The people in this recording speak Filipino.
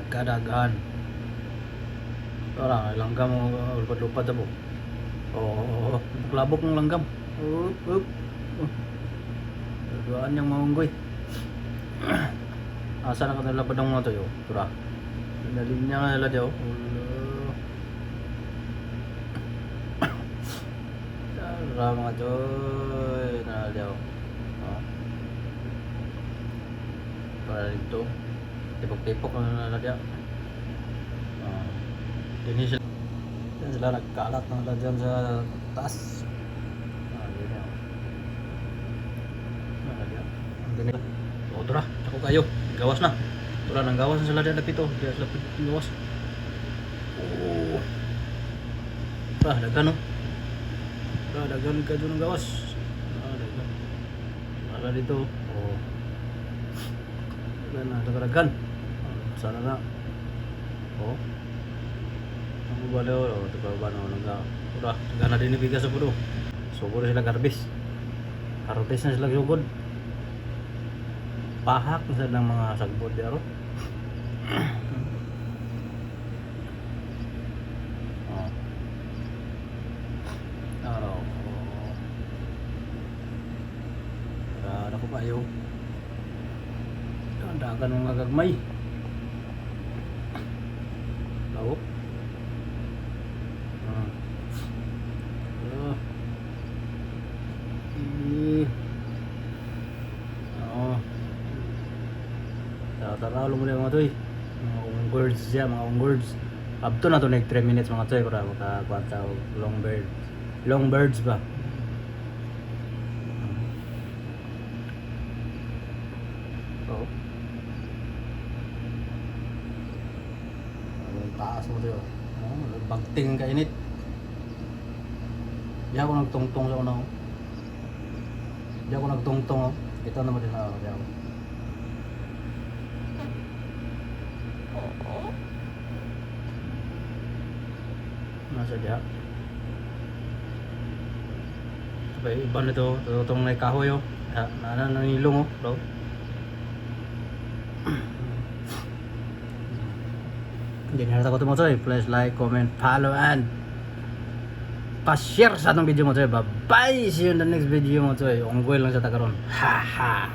kadaghan. Ora langgam mo lupad-lupad mo. Oo, labok ng langgam. Up. Dugaan yang maunggoy. Asa na ka nalapad ng mga toyo? Tura. Pinalinya nga nila diyo. Tura mga toy. Nalala diyo. Para dito. Tipok-tipok na nalala diyo. Dini sila nagkalat na nila dyan sa taas. Yun yan. Nalala. O tura, ako kayo. Gawas na. Tura nang gawas na sila dyan napito. Diyan sila gawas. Oo. Dagan no. Dagan ka doon ng gawas. Dagan. Wala dito. Oo. Dagan na, dagan. Sana na. Oo. Ang balo, ito pa ba na nang tura, dagan na din ibigas sa puno. Sugod sila garbis. Harvest na sila sugod. Pahak na sila ng mga sagbod dito. Ada ko kayo. Dagan mga gagmay. Lawo. Tara mo mga toy. Mga unggols siya, mga unggols. Up to na to nag 3 minutes mga toy para makakuha sa long bird. Long birds ba? Oh. Ang taas mo toy. Bagting ka init. Di ako nagtungtong sa una. Di ako nagtungtong. Ito naman din ako. Di ako. Nasa diya. Sabay iba nito, itong may kahoy oh. Nanilong oh, bro. Hindi nalata ko ito mo to eh. Please like, comment, follow, and pa-share sa itong video mo to eh. Bye-bye! See you in the next video mo to eh. Unggoy lang sa tagaron. Ha ha!